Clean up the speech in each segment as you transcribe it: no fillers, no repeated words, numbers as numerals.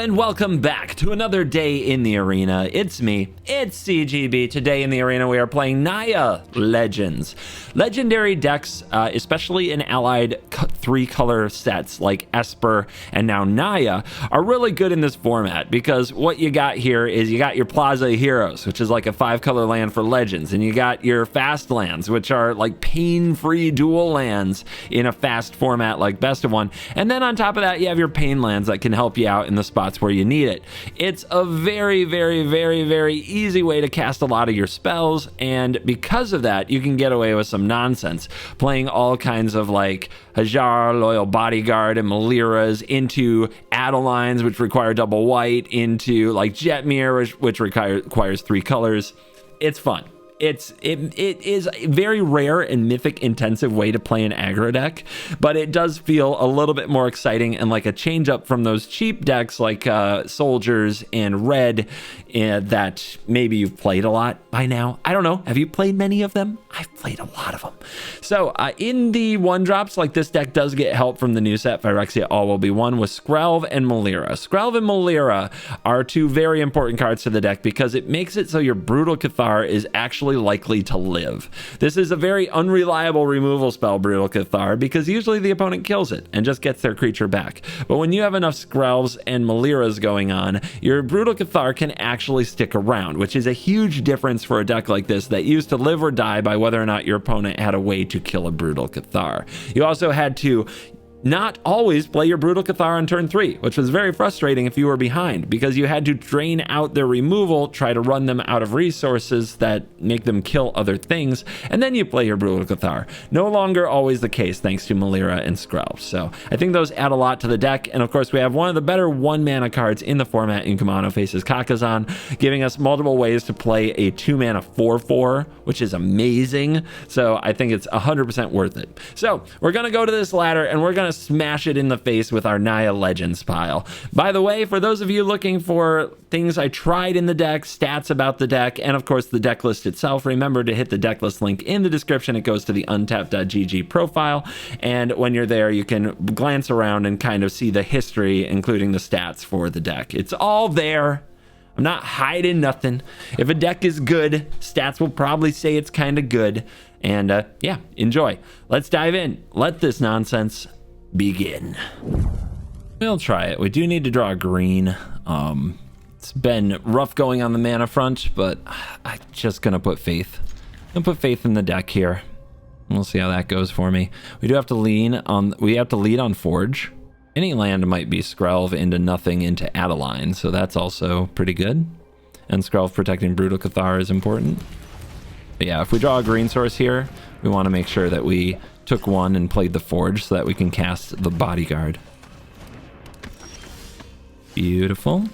and welcome back to another day in the arena. It's me, it's CGB. Today in the arena we are playing Naya Legends. Legendary decks, especially in allied 3-color sets like Esper and now Naya, are really good in this format because what you got here is you got your Plaza Heroes, which is like a 5-color land for Legends, and you got your fast lands, which are like pain-free dual lands in a fast format like Best of One, and then on top of that you have your pain lands that can help you out in the spots where you need it. It's a very, very, very, very easy way to cast a lot of your spells, and because of that you can get away with some nonsense, playing all kinds of like Hajar, Loyal Bodyguard, and Maliras into Adelines, which require double white, into like Jetmir, which requires 3 colors. It's fun. It is a very rare and mythic intensive way to play an aggro deck, but it does feel a little bit more exciting and like a change up from those cheap decks like Soldiers and Red that maybe you've played a lot by now. I don't know. Have you played many of them? I've played a lot of them. So in the 1-drops, like this deck does get help from the new set, Phyrexia All Will Be One, with Skrelv and Malira. Skrelv and Malira are 2 very important cards to the deck because it makes it so your Brutal Cathar is actually likely to live. This is a very unreliable removal spell, Brutal Cathar, because usually the opponent kills it and just gets their creature back. But when you have enough Skrelvs and Maliras going on, your Brutal Cathar can actually stick around, which is a huge difference for a deck like this that used to live or die by whether or not your opponent had a way to kill a Brutal Cathar. You also had to not always play your Brutal Cathar on turn 3, which was very frustrating if you were behind, because you had to drain out their removal, try to run them out of resources that make them kill other things, and then you play your Brutal Cathar. No longer always the case thanks to Malira and Skrelv. So I think those add a lot to the deck, and of course we have one of the better 1-mana cards in the format in Kumano Faces Kakazan, giving us multiple ways to play a 2-mana 4/4, which is amazing. So I think it's 100% worth it. So we're gonna go to this ladder and we're gonna smash it in the face with our Naya Legends pile. By the way, for those of you looking for things I tried in the deck, stats about the deck, and of course the deck list itself, remember to hit the deck list link in the description. It goes to the untapped.gg profile, and when you're there you can glance around and kind of see the history, including the stats for the deck. It's all there. I'm not hiding nothing. If a deck is good, stats will probably say it's kind of good. And yeah, enjoy. Let's dive in. Let this nonsense begin. We'll try it. We do need to draw a green. It's been rough going on the mana front, but I'm just gonna put faith. I'm gonna put faith in the deck here. We'll see how that goes for me. We do have to lead on Forge. Any land might be Skrelv into nothing into Adeline, so that's also pretty good. And Skrelv protecting Brutal Cathar is important. But yeah, if we draw a green source here, we want to make sure that we took one and played the Forge so that we can cast the Bodyguard. Beautiful.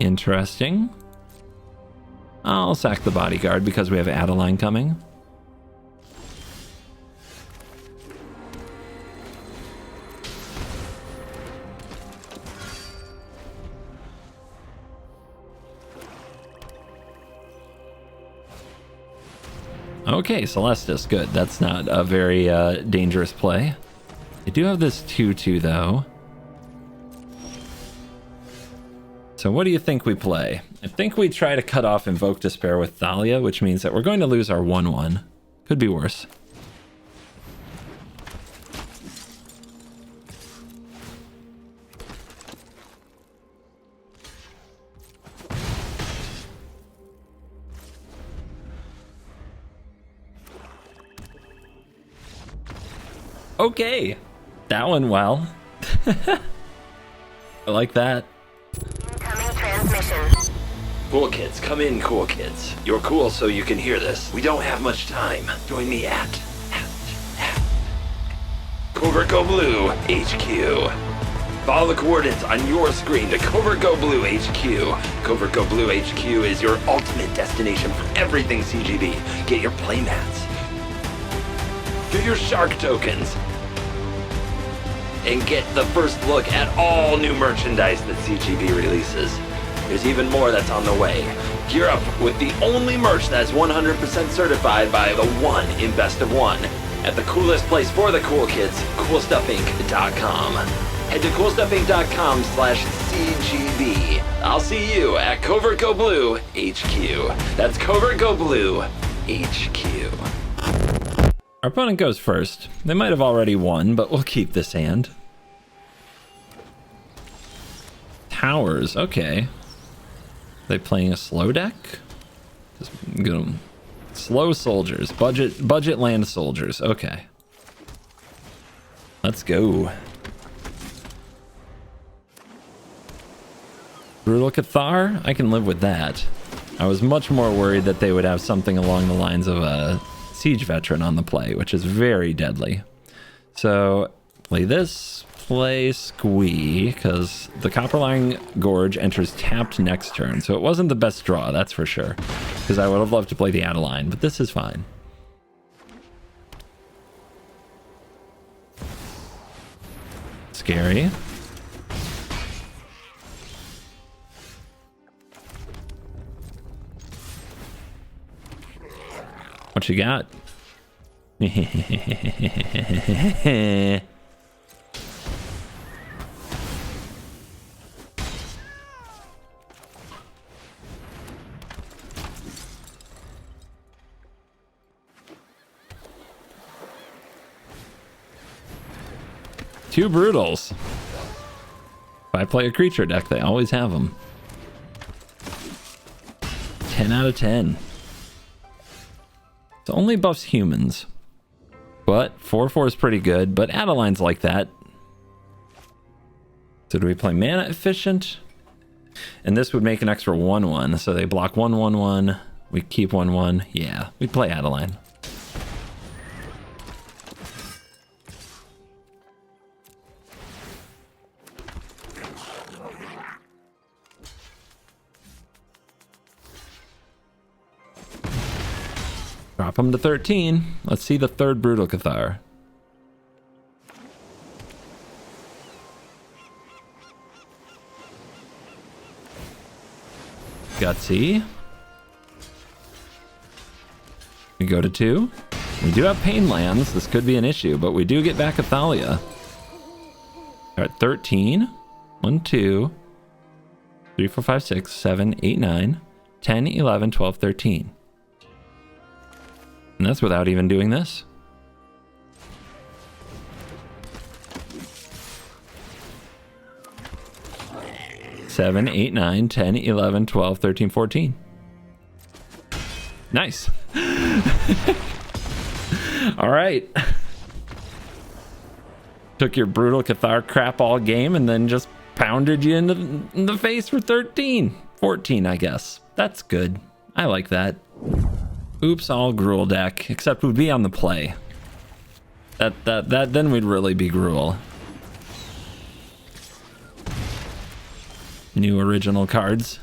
Interesting. I'll sack the Bodyguard because we have Adeline coming. Okay, Celestis, good. That's not a very dangerous play. I do have this 2/2 though. So what do you think we play? I think we try to cut off Invoke Despair with Thalia, which means that we're going to lose our 1/1. Could be worse. Okay, that went well. I like that. Incoming transmission. Cool kids, come in, cool kids. You're cool so you can hear this. We don't have much time. Join me at CovertGoBlue HQ. Follow the coordinates on your screen to CovertGoBlue HQ. CovertGoBlue HQ is your ultimate destination for everything CGB. Get your playmats. Get your shark tokens. And get the first look at all new merchandise that CGB releases. There's even more that's on the way. Gear up with the only merch that's 100% certified by the one in Best of One at the coolest place for the cool kids, CoolStuffInc.com. Head to CoolStuffInc.com/CGB. I'll see you at CovertGoBlue HQ. That's CovertGoBlue HQ. Our opponent goes first. They might have already won, but we'll keep this hand. Towers, okay. They playing a slow deck? Just go slow soldiers, budget land soldiers. Okay, let's go. Brutal Cathar, I can live with that. I was much more worried that they would have something along the lines of a Siege Veteran on the play, which is very deadly. So play this. Play Squee, because the Copperline Gorge enters tapped next turn, so it wasn't the best draw, that's for sure, because I would have loved to play the Adeline, but this is fine. Scary. What you got? Two Brutals. If I play a creature deck, they always have them. 10 out of 10. It only buffs humans. But 4/4 is pretty good, but Adeline's like that. So do we play mana efficient? And this would make an extra 1/1. So they block 1/1/1. We keep 1/1. Yeah, we play Adeline. Drop him to 13. Let's see the third Brutal Cathar. Gutsy. We go to 2. We do have Pain Lands. This could be an issue, but we do get back Athalia. All right, 13. 1, 2, 3, 4, 5, 6, 7, 8, 9, 10, 11, 12, 13. And that's without even doing this. Seven, 8, 9, 10, 11, 12, 13, 14. Nice. All right. Took your Brutal Cathar crap all game and then just pounded you in the face for 13. 14, I guess. That's good. I like that. Oops, all Gruul deck, except we'd be on the play. Then we'd really be Gruul. New original cards.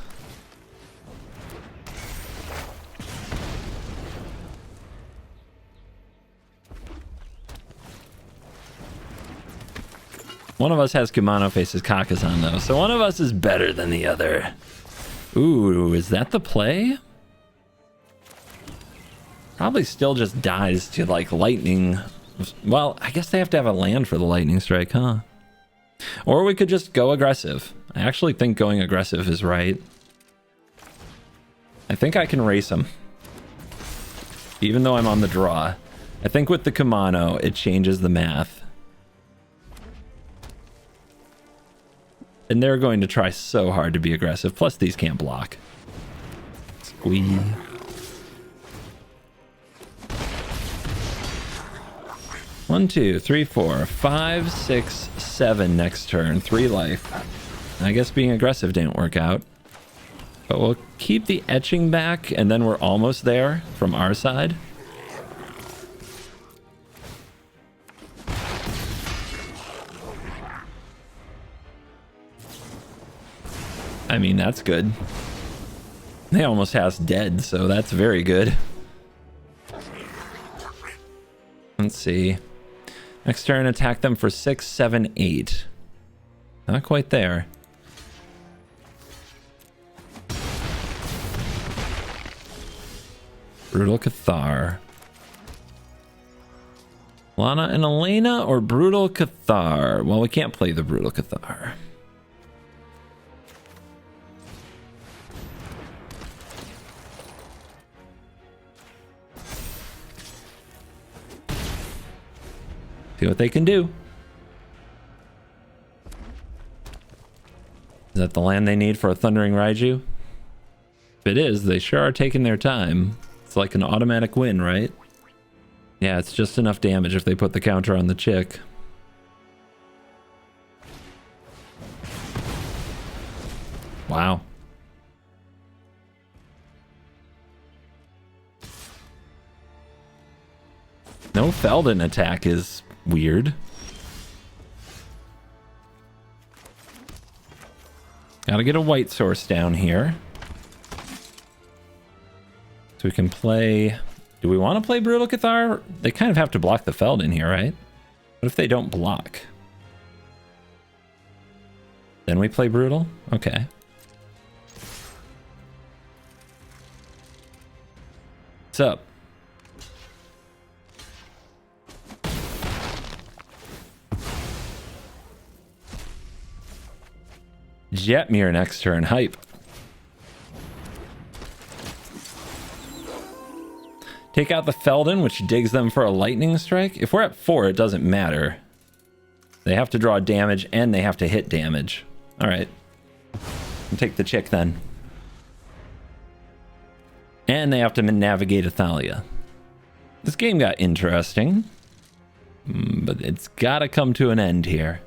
One of us has Kumano faces Kakazan though, so one of us is better than the other. Ooh, is that the play? Probably still just dies to like lightning. Well, I guess they have to have a land for the lightning strike, huh? Or we could just go aggressive. I actually think going aggressive is right. I think I can race him. Even though I'm on the draw. I think with the Kumano, it changes the math. And they're going to try so hard to be aggressive. Plus these can't block. Squeeze. One, 2, 3, 4, 5, 6, 7 next turn. 3 life. I guess being aggressive didn't work out. But we'll keep the etching back, and then we're almost there from our side. I mean, that's good. They almost has dead, so that's very good. Let's see. Next turn, attack them for 6, 7, 8. Not quite there. Brutal Cathar. Lana and Elena or Brutal Cathar? Well, we can't play the Brutal Cathar. See what they can do. Is that the land they need for a Thundering Raiju? If it is, they sure are taking their time. It's like an automatic win, right? Yeah, it's just enough damage if they put the counter on the chick. Wow. No Feldon attack is weird. Gotta get a white source down here. So we can play... Do we want to play Brutal Cathar? They kind of have to block the Feldon here, right? What if they don't block? Then we play Brutal? Okay. What's up? Jetmir next turn. Hype. Take out the Feldon, which digs them for a lightning strike. If we're at 4, it doesn't matter. They have to draw damage and they have to hit damage. All right. I'll take the chick then. And they have to navigate Athalia. This game got interesting. But it's got to come to an end here.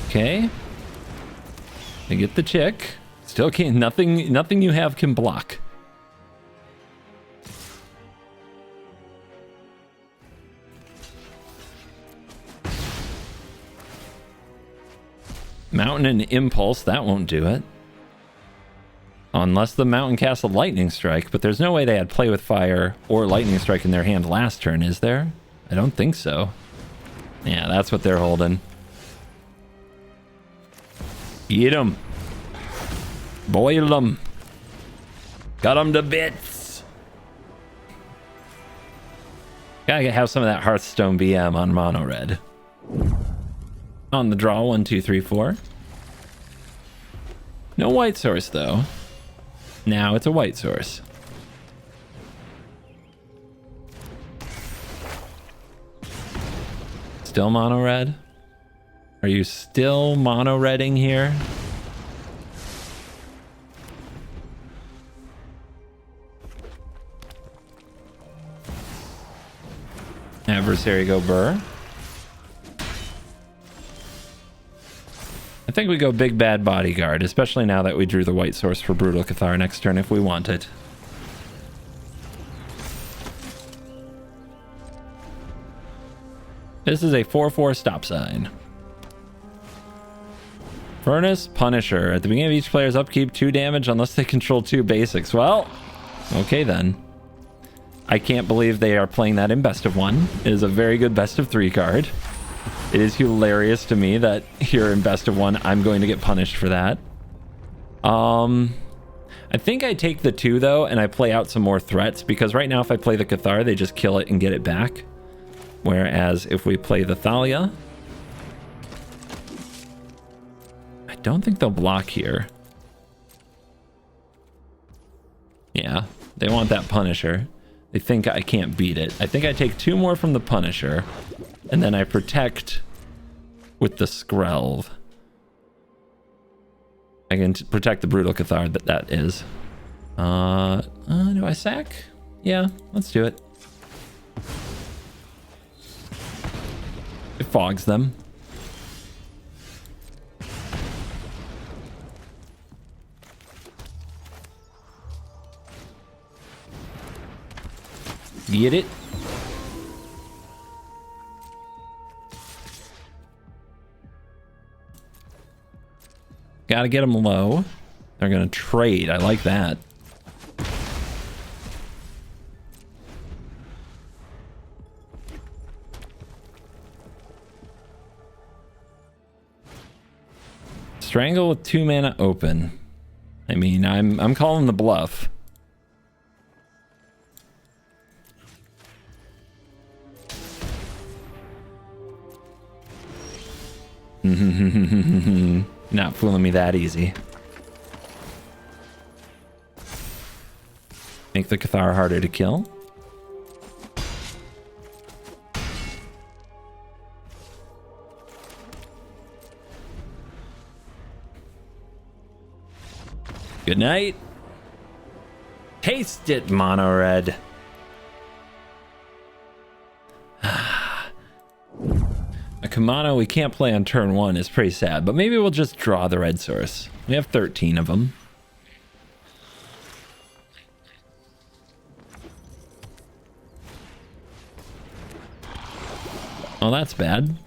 Okay. They get the chick. Still can't... Nothing you have can block. Mountain and Impulse, that won't do it. Unless the Mountain casts a Lightning Strike, but there's no way they had Play with Fire or Lightning Strike in their hand last turn, is there? I don't think so. Yeah, that's what they're holding. Eat them. Boil them. Got them to bits. Gotta have some of that Hearthstone BM on Mono Red. On the draw, 1, 2, 3, 4. No white source, though. Now it's a white source. Still mono red? Are you still mono redding here? Adversary go burr. I think we go Big Bad Bodyguard, especially now that we drew the white source for Brutal Cathar next turn if we want it. This is a 4/4 stop sign. Furnace Punisher. At the beginning of each player's upkeep, 2 damage unless they control 2 basics. Well, okay then. I can't believe they are playing that in best of 1. It is a very good best of 3 card. It is hilarious to me that here in best of 1, I'm going to get punished for that. I think I take the 2 though, and I play out some more threats, because right now if I play the Cathar, they just kill it and get it back. Whereas if we play the Thalia, I don't think they'll block here. Yeah, they want that Punisher. They think I can't beat it. I think I take 2 more from the Punisher, and then I protect with the Skrelv. I can protect the Brutal Cathar, that is. Do I sack? Yeah, let's do it. It fogs them. Get it? Gotta get them low. They're gonna trade. I like that. Strangle with 2 mana open. I mean, I'm calling the bluff. Not fooling me that easy. Make the Cathar harder to kill. Good night. Taste it, Mono Red. A Kumano we can't play on turn 1 is pretty sad, but maybe we'll just draw the red source. We have 13 of them. Oh, that's bad.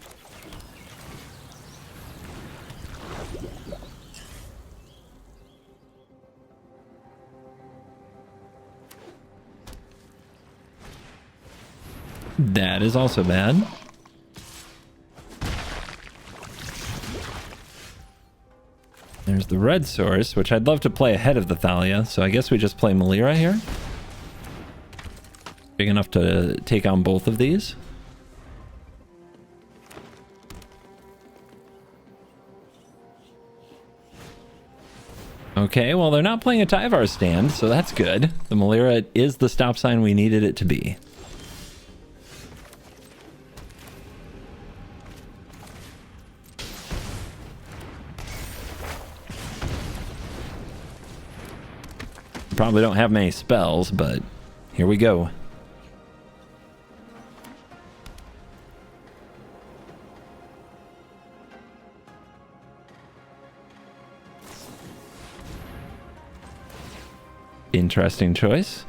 That is also bad. There's the red source, which I'd love to play ahead of the Thalia, so I guess we just play Melira here. Big enough to take on both of these. Okay, well, they're not playing a Tyvar stand, so that's good. The Melira is the stop sign we needed it to be. Probably don't have many spells, but here we go. Interesting choice.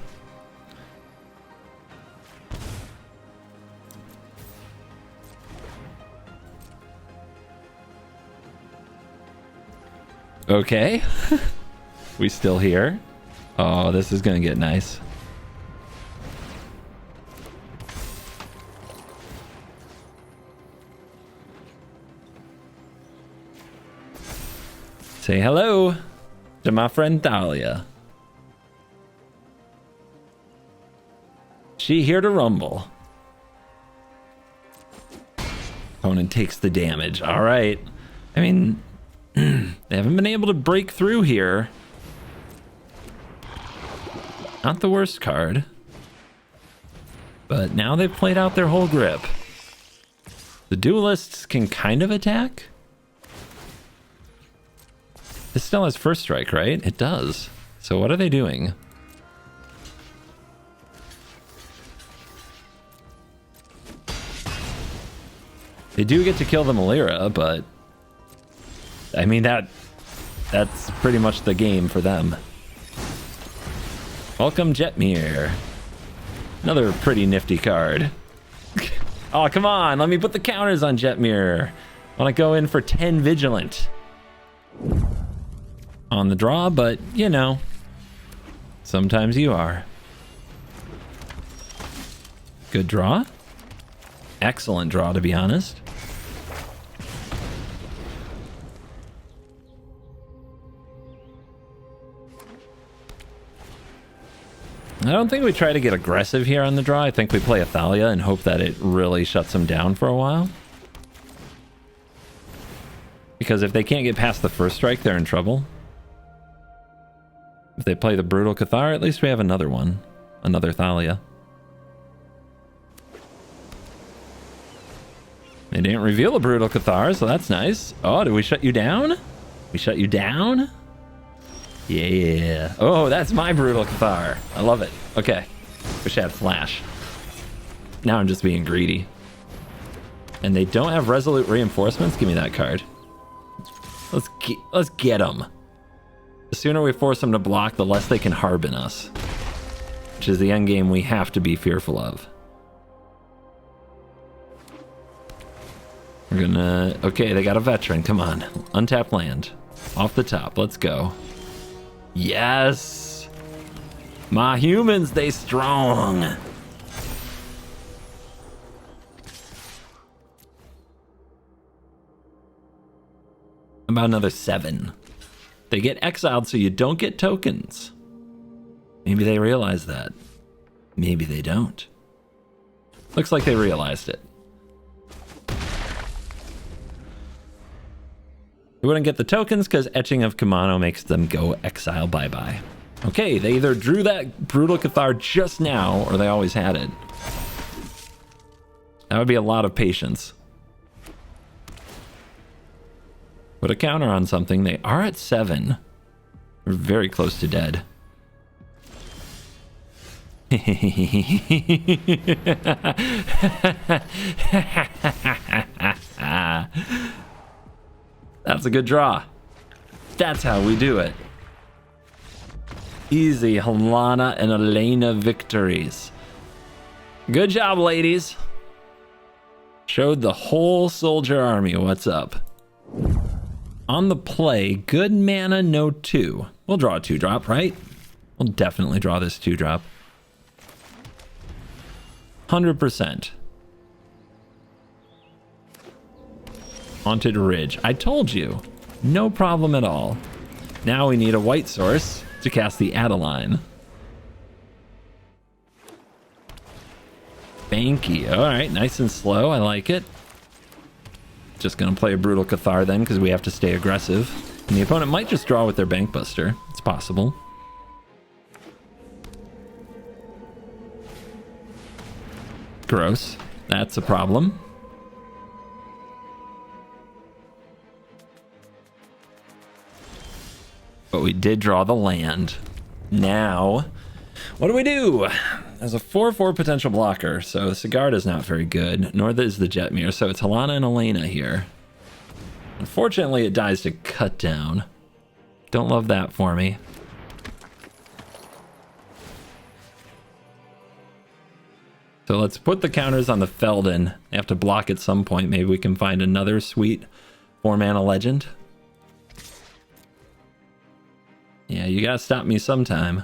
Okay. We still here? Oh, this is gonna get nice. Say hello to my friend Thalia. She here to rumble. Opponent takes the damage. All right. I mean, they haven't been able to break through here. Not the worst card. But now they've played out their whole grip. The duelists can kind of attack. This still has first strike, right? It does. So what are they doing? They do get to kill the Melira, but I mean that's pretty much the game for them. Welcome, Jetmir. Another pretty nifty card. Oh, come on. Let me put the counters on Jetmir. Want to go in for 10 Vigilant. On the draw, but, you know, sometimes you are. Good draw. Excellent draw, to be honest. I don't think we try to get aggressive here on the draw. I think we play a Thalia and hope that it really shuts them down for a while. Because if they can't get past the first strike, they're in trouble. If they play the Brutal Cathar, at least we have another one. Another Thalia. They didn't reveal a Brutal Cathar, so that's nice. Oh, did we shut you down? We shut you down? Yeah. Oh, that's my Brutal Cathar. I love it. Okay. Wish I had Flash. Now I'm just being greedy. And they don't have Resolute Reinforcements? Give me that card. Let's get them. The sooner we force them to block, the less they can harbin us. Which is the end game we have to be fearful of. We're gonna... Okay, they got a veteran. Come on. Untap land. Off the top. Let's go. Yes! My humans, they strong! About another 7. They get exiled so you don't get tokens. Maybe they realize that. Maybe they don't. Looks like they realized it. They wouldn't get the tokens because Etching of Kumano makes them go exile bye-bye. Okay, they either drew that Brutal Cathar just now, or they always had it. That would be a lot of patience. Put a counter on something. They are at 7. We're very close to dead. That's a good draw. That's how we do it. Easy Helana and Elena victories. Good job, ladies. Showed the whole soldier army what's up. On the play, good mana, no 2. We'll draw a 2-drop, right? We'll definitely draw this 2-drop. 100%. Haunted Ridge. I told you. No problem at all. Now we need a white source to cast the Adeline. Banky. Alright, nice and slow. I like it. Just gonna play a Brutal Cathar then, because we have to stay aggressive. And the opponent might just draw with their Bankbuster. It's possible. Gross. That's a problem. But we did draw the land. Now, what do we do? There's a 4/4 potential blocker, so the Sigarda's not very good, nor is the Jetmir, so it's Helana and Elena here. Unfortunately, it dies to cut down. Don't love that for me. So let's put the counters on the Feldon. They have to block at some point. Maybe we can find another sweet 4-mana legend. Yeah, you gotta stop me sometime.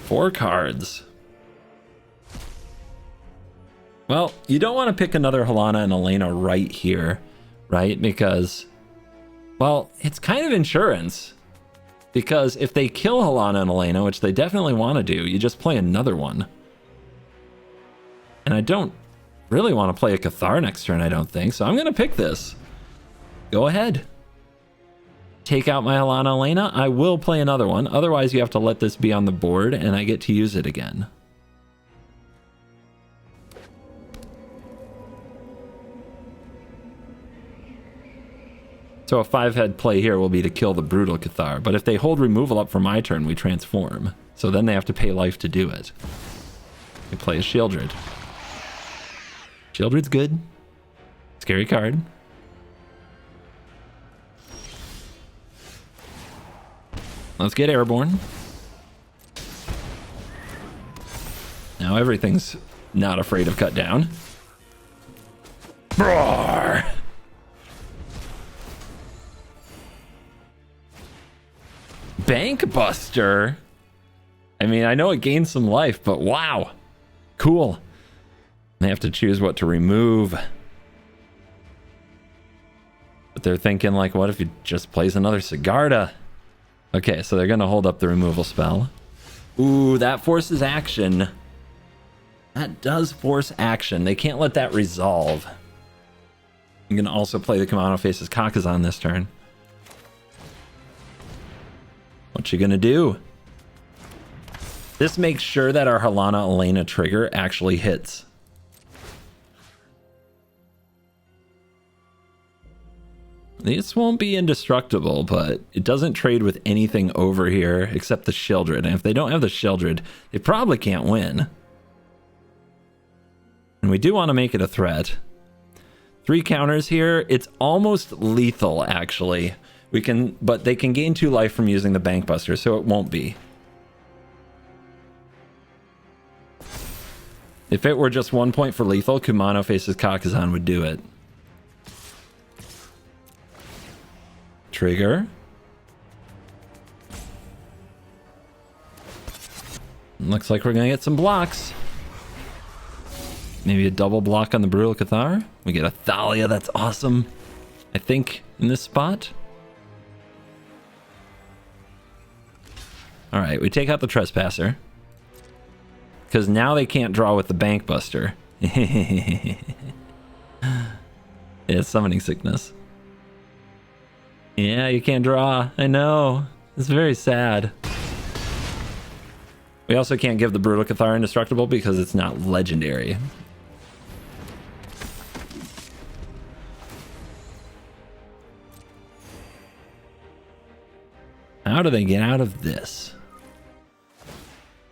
Four cards. Well, you don't want to pick another Helana and Elena right here, right? Because, well, it's kind of insurance. Because if they kill Helana and Elena, which they definitely want to do, you just play another one. And I don't really want to play a Cathar next turn, I don't think. So I'm going to pick this. Go ahead. Take out my Helana Elena. I will play another one. Otherwise, you have to let this be on the board, and I get to use it again. So a 5-head play here will be to kill the Brutal Cathar. But if they hold removal up for my turn, we transform. So then they have to pay life to do it. They play a Shieldred. Shieldred's good. Scary card. Let's get Airborne. Now everything's not afraid of cut down. Roar! Bankbuster? I mean, I know it gains some life, but wow. Cool. They have to choose what to remove. But they're thinking, like, what if he just plays another Sigarda? Okay, so they're going to hold up the removal spell. Ooh, that forces action. That does force action. They can't let that resolve. I'm going to also play the Kumano Faces Kakazan this turn. What you going to do? This makes sure that our Helana Elena trigger actually hits. This won't be indestructible, but it doesn't trade with anything over here except the Shieldred. And if they don't have the Shieldred, they probably can't win. And we do want to make it a threat. 3 counters here. It's almost lethal, actually. But they can gain 2 life from using the Bankbuster, so it won't be. If it were just 1 point for lethal, Kumano Faces Kakazan would do it. Trigger. Looks like we're gonna get some blocks. Maybe a double block on the Brutal Cathar. We get a Thalia, that's awesome. I think in this spot. Alright, we take out the Trespasser. Because now they can't draw with the Bankbuster. Yeah, summoning sickness. Yeah, you can't draw. I know. It's very sad. We also can't give the Brutal Cathar Indestructible because it's not legendary. How do they get out of this?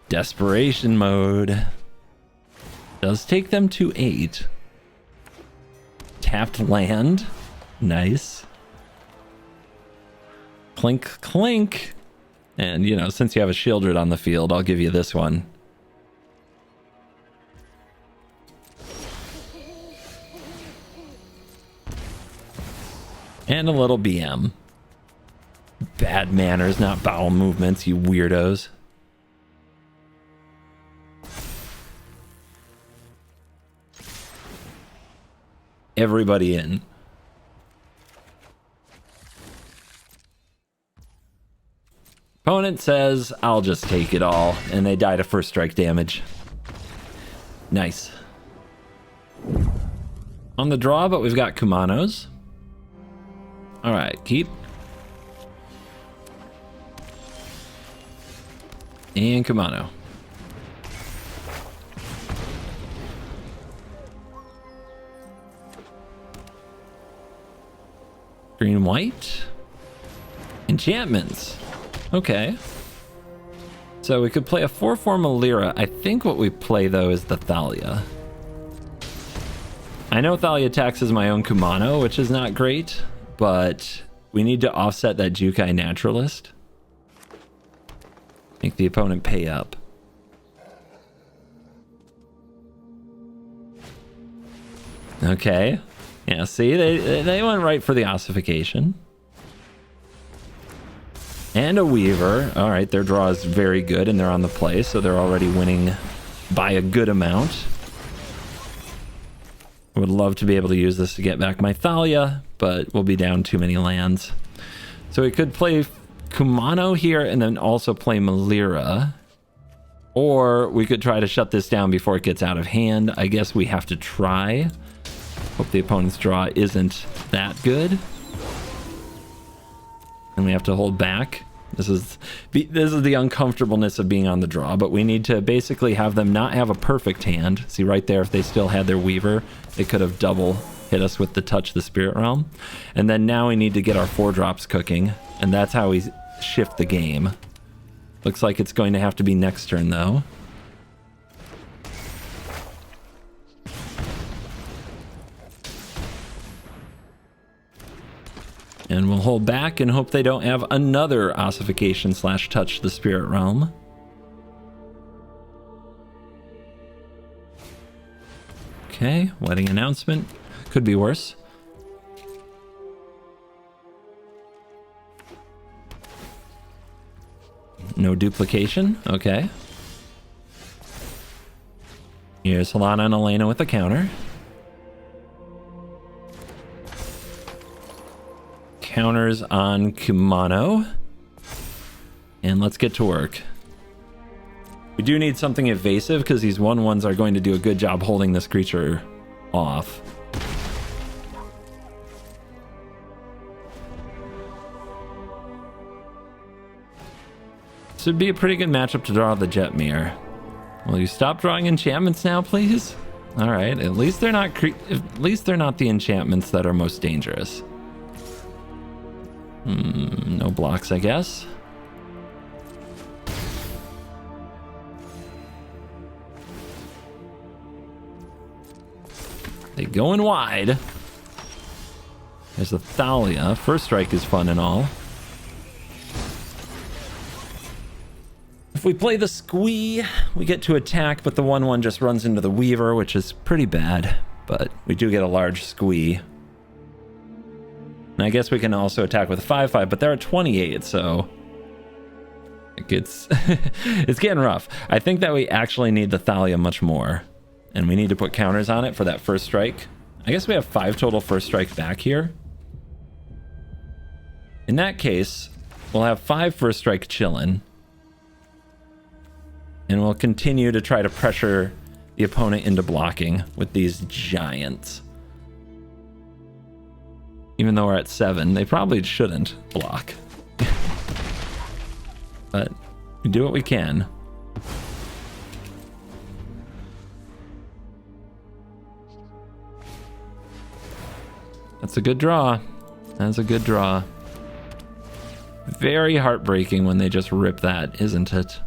Desperation mode. Does take them to 8. Tapped land. Nice. Clink, clink. And, you know, since you have a Shieldred on the field, I'll give you this one. And a little BM. Bad manners, not bowel movements, you weirdos. Everybody in. Opponent says, I'll just take it all, and they die to first strike damage. Nice. On the draw, but we've got Kumanos. Alright, keep. And Kumano. Green, white. Enchantments. Okay. So we could play a 4/4 Malira. I think what we play, though, is the Thalia. I know Thalia taxes my own Kumano, which is not great, but we need to offset that Jukai Naturalist. Make the opponent pay up. Okay. Yeah, see, they went right for the ossification. And a Weaver. All right, their draw is very good, and they're on the play, so they're already winning by a good amount. I would love to be able to use this to get back my Thalia, but we'll be down too many lands. So we could play Kumano here and then also play Malira. Or we could try to shut this down before it gets out of hand. I guess we have to try. Hope the opponent's draw isn't that good. And we have to hold back. This is the uncomfortableness of being on the draw, but we need to basically have them not have a perfect hand. See right there, if they still had their Weaver, they could have double hit us with the Touch the Spirit Realm. And then now we need to get our 4-drops cooking, and that's how we shift the game. Looks like it's going to have to be next turn, though. And we'll hold back and hope they don't have another ossification / Touch the Spirit Realm. Okay, wedding announcement. Could be worse. No duplication. Okay. Here's Helana and Elena with a counter. Counters on Kumano. And let's get to work. We do need something evasive because these 1/1s are going to do a good job holding this creature off. This would be a pretty good matchup to draw the Jetmir. Will you stop drawing enchantments now, please? All right, at least they're not the enchantments that are most dangerous. No blocks, I guess. They going wide. There's a Thalia. First strike is fun and all. If we play the Squee, we get to attack, but the 1/1 just runs into the Weaver, which is pretty bad. But we do get a large Squee. And I guess we can also attack with a 5/5, but they're at 28, so it gets it's getting rough. I think that we actually need the Thalia much more, and we need to put counters on it for that first strike. I guess we have 5 total first strike back here. In that case, we'll have 5 first strike chillin', and we'll continue to try to pressure the opponent into blocking with these giants. Even though we're at 7, they probably shouldn't block. But we do what we can. That's a good draw. That's a good draw. Very heartbreaking when they just rip that, isn't it?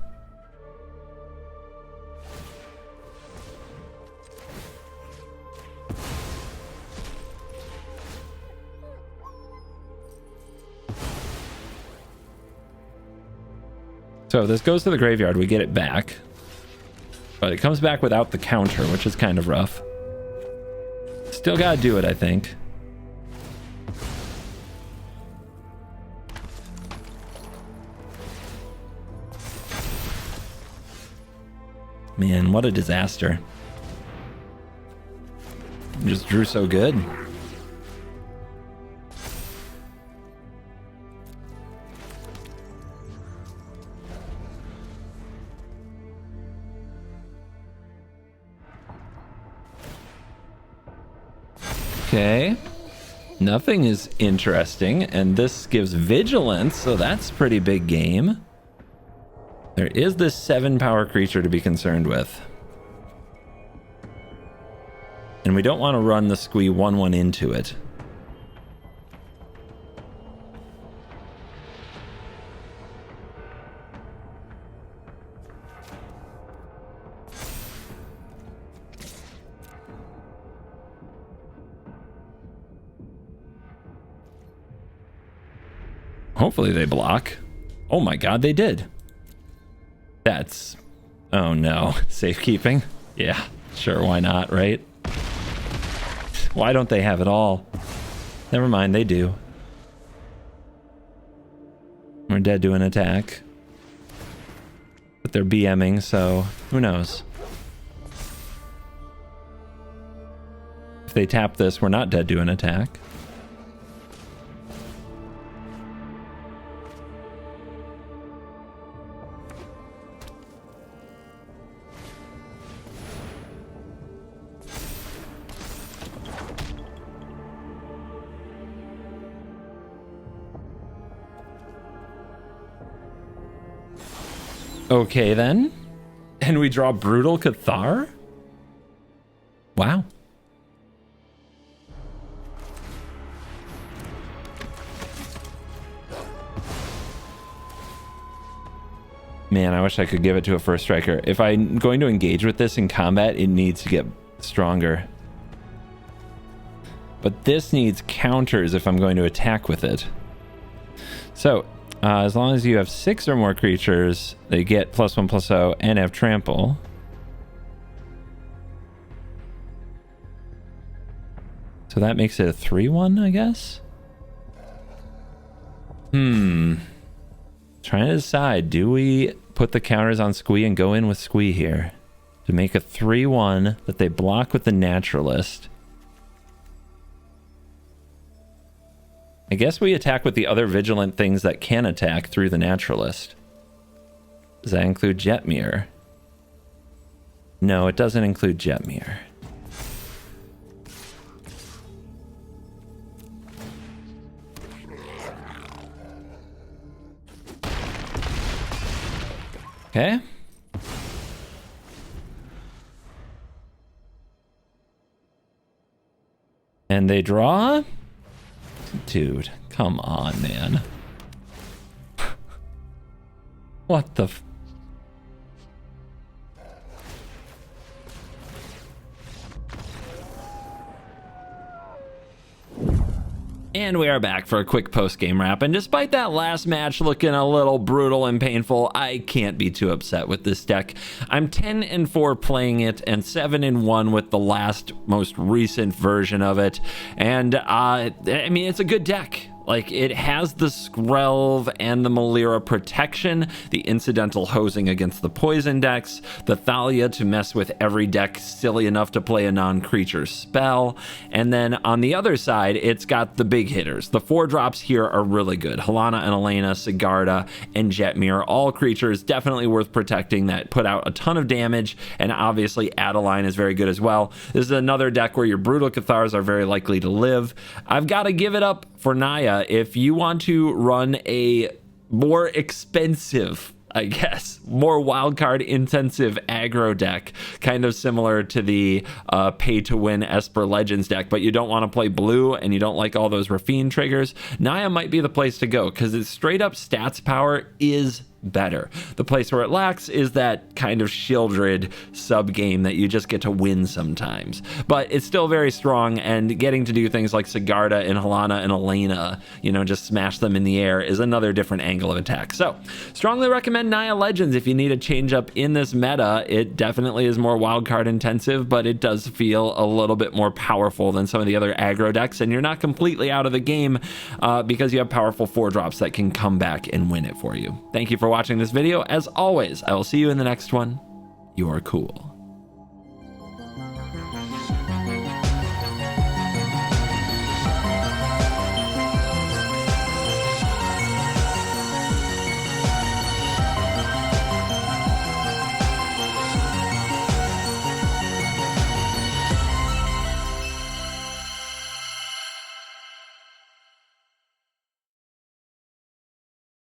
So this goes to the graveyard, we get it back. But it comes back without the counter, which is kind of rough. Still gotta do it, I think. Man, what a disaster. Just drew so good. Okay, nothing is interesting, and this gives vigilance, so that's a pretty big game. There is this 7-power creature to be concerned with. And we don't want to run the squee 1/1 into it. Hopefully they block. Oh my god, they did. That's... oh no. Safekeeping? Yeah, sure, why not, right? Why don't they have it all? Never mind, they do. We're dead to an attack. But they're BMing, so who knows? If they tap this, we're not dead to an attack. Okay, then. And we draw Brutal Cathar? Wow. Man, I wish I could give it to a first striker. If I'm going to engage with this in combat, it needs to get stronger. But this needs counters if I'm going to attack with it. So... as long as you have 6 or more creatures, they get +1/+0 and have trample. So that makes it a 3/1, I guess? Trying to decide, do we put the counters on Squee and go in with Squee here? To make a 3/1 that they block with the Naturalist. I guess we attack with the other vigilant things that can attack through the Naturalist. Does that include Jetmir? No, it doesn't include Jetmir. Okay. And they draw... dude, come on, man. What the f... And we are back for a quick post-game wrap, and despite that last match looking a little brutal and painful, I can't be too upset with this deck. I'm 10-4 playing it, and 7-1 with the last, most recent version of it, and I mean, it's a good deck. Like, it has the Skrelv and the Malira protection, the incidental hosing against the poison decks, the Thalia to mess with every deck silly enough to play a non-creature spell, and then on the other side, it's got the big hitters. The 4-drops here are really good. Halana and Elena, Sigarda, and Jetmir, all creatures definitely worth protecting that put out a ton of damage, and obviously Adeline is very good as well. This is another deck where your Brutal Cathars are very likely to live. I've got to give it up for Naya. If you want to run a more expensive, I guess, more wildcard intensive aggro deck, kind of similar to the pay to win Esper Legends deck, but you don't want to play blue and you don't like all those Rafine triggers, Naya might be the place to go because its straight up stats power is better. The place where it lacks is that kind of Shieldred sub game that you just get to win sometimes, but it's still very strong, and getting to do things like Sigarda and Halana and Elena, you know, just smash them in the air is another different angle of attack. So strongly recommend Naya Legends if you need a change up in this meta. It definitely is more wildcard intensive, but it does feel a little bit more powerful than some of the other aggro decks, and you're not completely out of the game because you have powerful 4-drops that can come back and win it for you. Thank you for watching this video. As always, I will see you in the next one. You are cool.